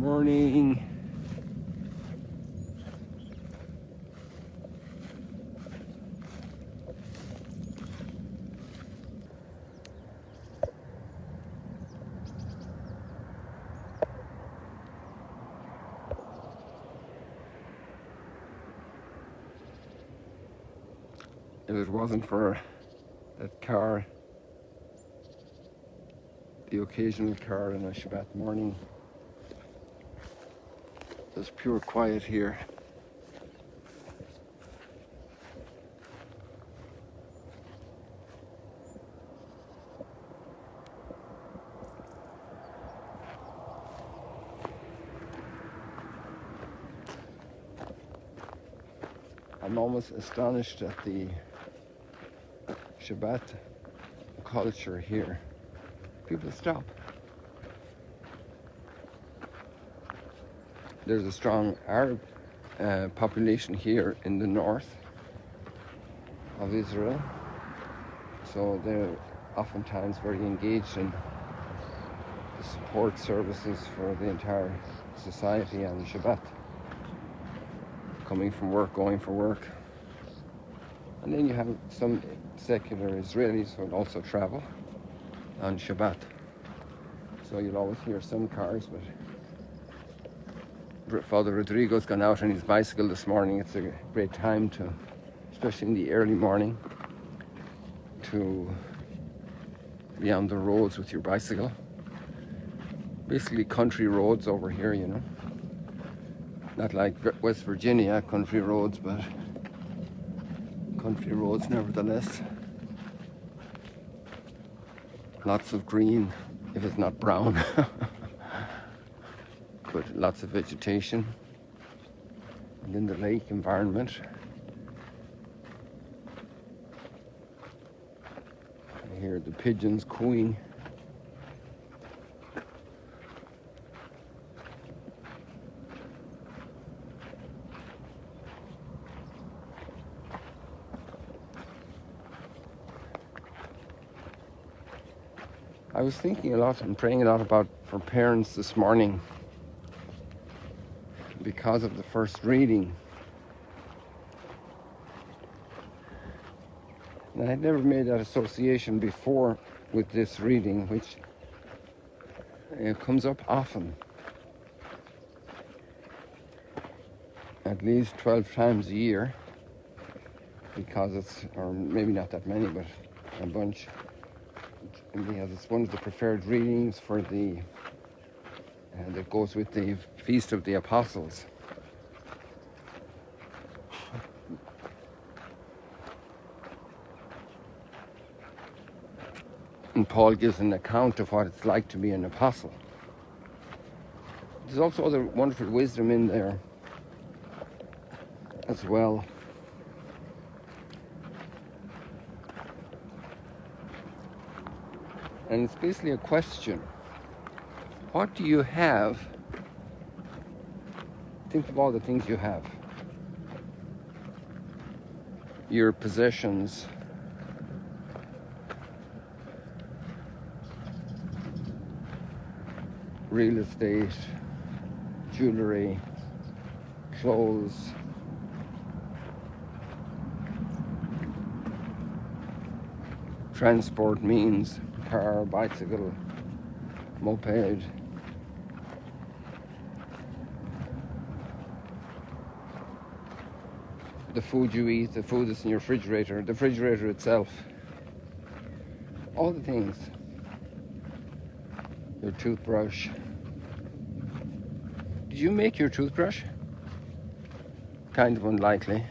Morning. If it wasn't for that car, the occasional car on a Shabbat morning, there's pure quiet here. I'm almost astonished at the Shabbat culture here. People stop. There's a strong Arab population here in the north of Israel, so they're oftentimes very engaged in the support services for the entire society on Shabbat, coming from work, going for work. And then you have some secular Israelis who also travel on Shabbat. So you'll always hear some cars, but Father Rodrigo's gone out on his bicycle this morning. It's a great time to, especially in the early morning, to be on the roads with your bicycle. Basically country roads over here, you know. Not like West Virginia country roads, but country roads nevertheless. Lots of green, if it's not brown. But lots of vegetation. And then the lake environment. I hear the pigeons cooing. I was thinking a lot and praying a lot about for parents this morning because of the first reading. And I had never made that association before with this reading, which comes up often. At least 12 times a year, because it's, or maybe not that many, but a bunch. Because it's one of the preferred readings for the that goes with the Feast of the Apostles. And Paul gives an account of what it's like to be an apostle. There's also other wonderful wisdom in there as well. And it's basically a question. What do you have? Think of all the things you have. Your possessions. Real estate, jewelry, clothes, transport means, car, bicycle, moped. The food you eat, the food that's in your refrigerator, the refrigerator itself. All the things. Your toothbrush. Did you make your toothbrush? Kind of unlikely.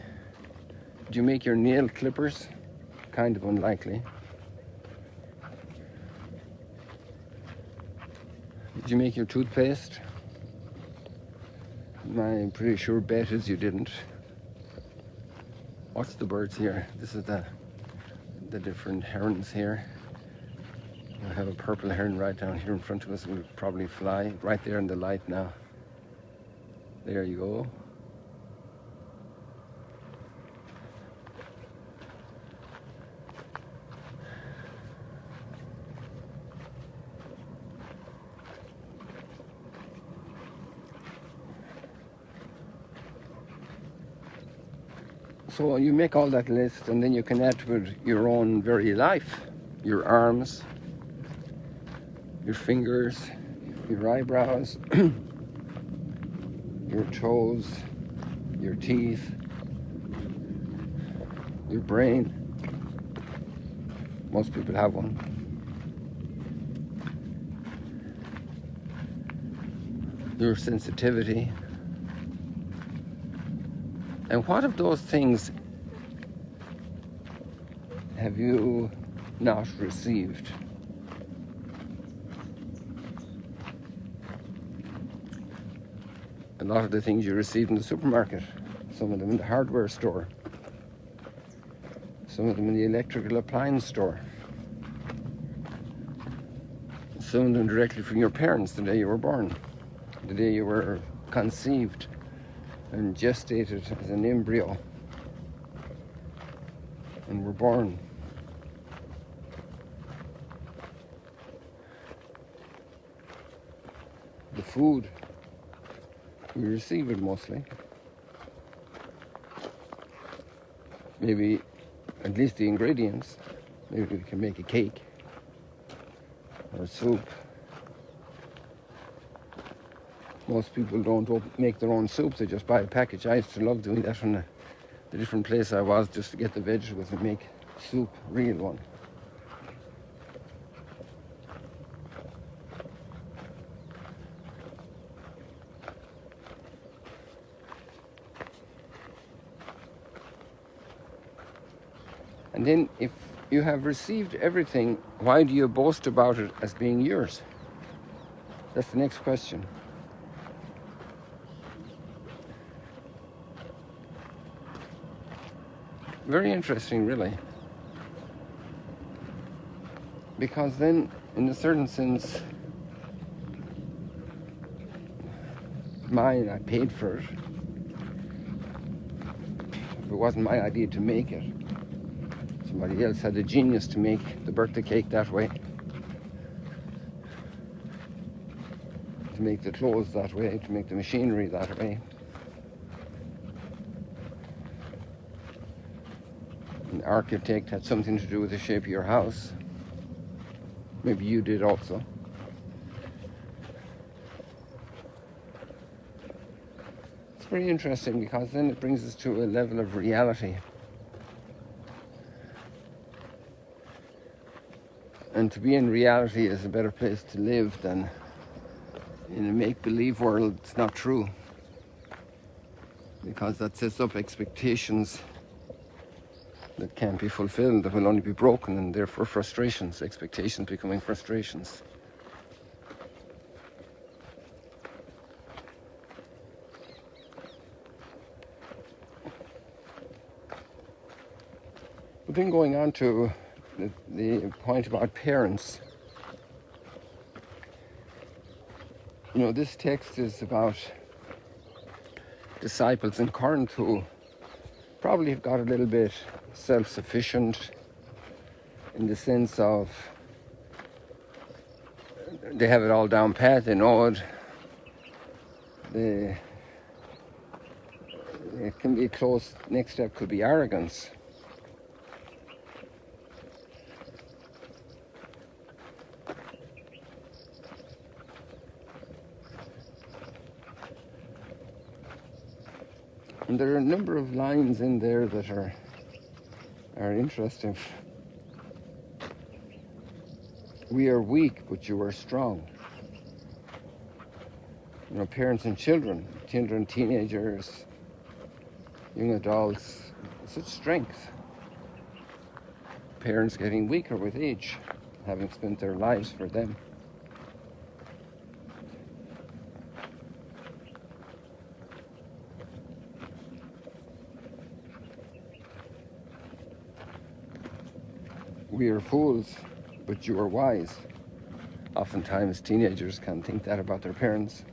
Did you make your nail clippers? Kind of unlikely. Did you make your toothpaste? My pretty sure bet is you didn't. Watch the birds here. This is the different herons here. We have a purple heron right down here in front of us. We'll probably fly right there in the light now. There you go. So you make all that list, and then you can add to it your own very life, your arms, your fingers, your eyebrows, your toes, your teeth, your brain. Most people have one. Your sensitivity. And what of those things have you not received? A lot of the things you receive in the supermarket, some of them in the hardware store, some of them in the electrical appliance store, some of them directly from your parents the day you were born, the day you were conceived and gestated as an embryo and were born. The food, we receive it mostly. Maybe at least the ingredients. Maybe we can make a cake or a soup. Most people don't make their own soup, they just buy a package. I used to love doing that from the different place I was, just to get the vegetables and make soup, real one. And then if you have received everything, why do you boast about it as being yours? That's the next question. Very interesting, really. Because then, in a certain sense, mine, I paid for it. If it wasn't my idea to make it, somebody else had the genius to make the birthday cake that way, to make the clothes that way, to make the machinery that way. An architect had something to do with the shape of your house. Maybe you did also. It's very interesting because then it brings us to a level of reality. And to be in reality is a better place to live than in a make-believe world. It's not true. Because that sets up expectations that can't be fulfilled, that will only be broken, and therefore frustrations, expectations becoming frustrations. But then going on to the point about parents, you know, this text is about disciples in Corinth who probably have got a little bit self-sufficient in the sense of they have it all down pat, they know it. It can be close, next step could be arrogance. And there are a number of lines in there that are interesting. We are weak, but you are strong. You know, parents and children, teenagers, young adults, such strength. Parents getting weaker with age, having spent their lives for them. We are fools, but you are wise. Oftentimes teenagers can think that about their parents,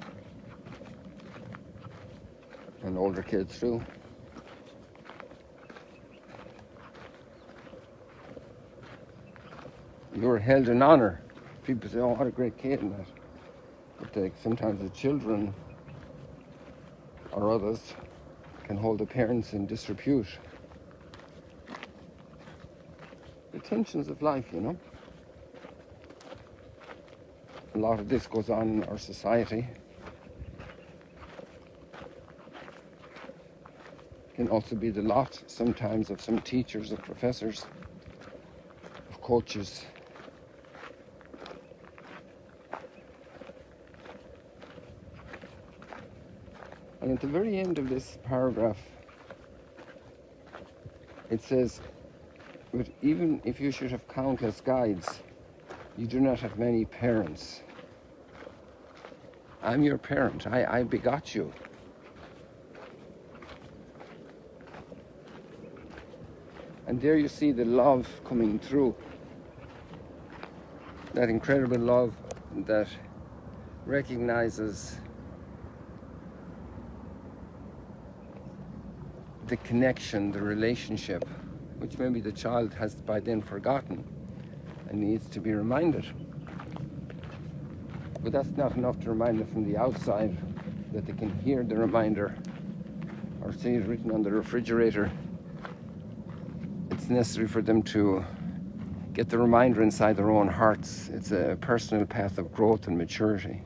and older kids too. You're held in honor. People say, oh, what a great kid, and that. But sometimes the children or others can hold the parents in disrepute the tensions of life, you know. A lot of this goes on in our society. Can also be the lot sometimes of some teachers, of professors, of coaches. And at the very end of this paragraph, it says, "But even if you should have countless guides, you do not have many parents. I'm your parent. I begot you. And there you see the love coming through. That incredible love that recognizes the connection, the relationship, which maybe the child has by then forgotten and needs to be reminded. But that's not enough to remind them from the outside, that they can hear the reminder or see it written on the refrigerator. It's necessary for them to get the reminder inside their own hearts. It's a personal path of growth and maturity.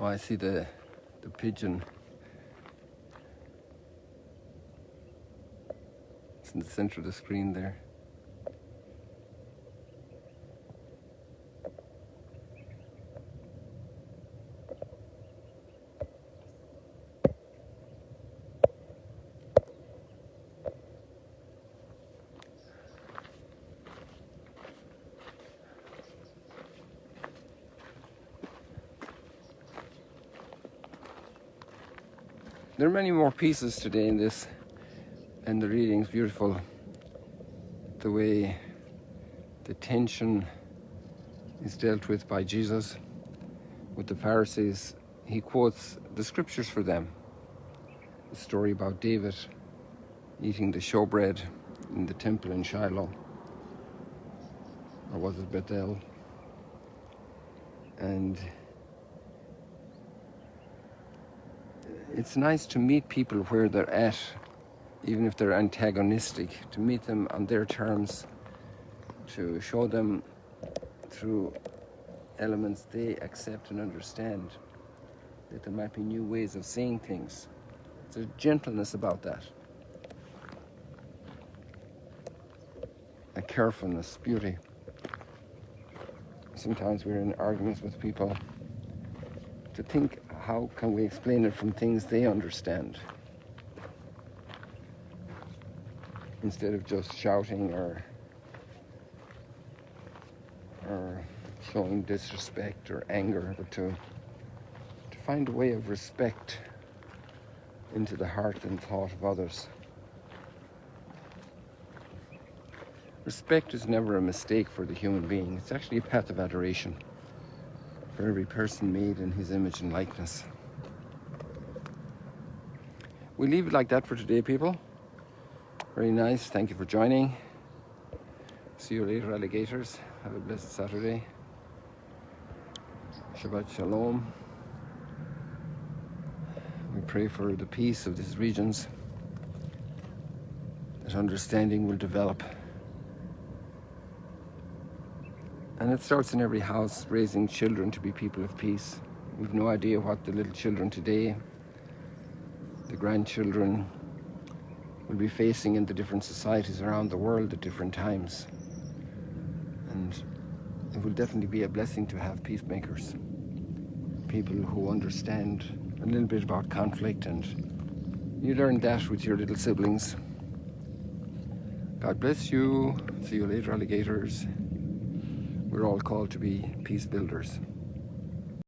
Oh, I see the pigeon. It's in the center of the screen there. There are many more pieces today in this, and the reading's beautiful. The way the tension is dealt with by Jesus with the Pharisees. He quotes the scriptures for them. The story about David eating the showbread in the temple in Shiloh, or was it Bethel? And it's nice to meet people where they're at, even if they're antagonistic, to meet them on their terms, to show them through elements they accept and understand that there might be new ways of seeing things. There's a gentleness about that, a carefulness, beauty. Sometimes we're in arguments with people to think, how can we explain it from things they understand? Instead of just shouting or showing disrespect or anger, but to find a way of respect into the heart and thought of others. Respect is never a mistake for the human being. It's actually a path of adoration for every person made in his image and likeness. We leave it like that for today, people. Very nice. Thank you for joining. See you later, alligators. Have a blessed Saturday. Shabbat Shalom. We pray for the peace of these regions, that understanding will develop. And it starts in every house, raising children to be people of peace. We've no idea what the little children today, the grandchildren, will be facing in the different societies around the world at different times. And it will definitely be a blessing to have peacemakers, people who understand a little bit about conflict, and you learn that with your little siblings. God bless you. See you later, alligators. We're all called to be peace builders.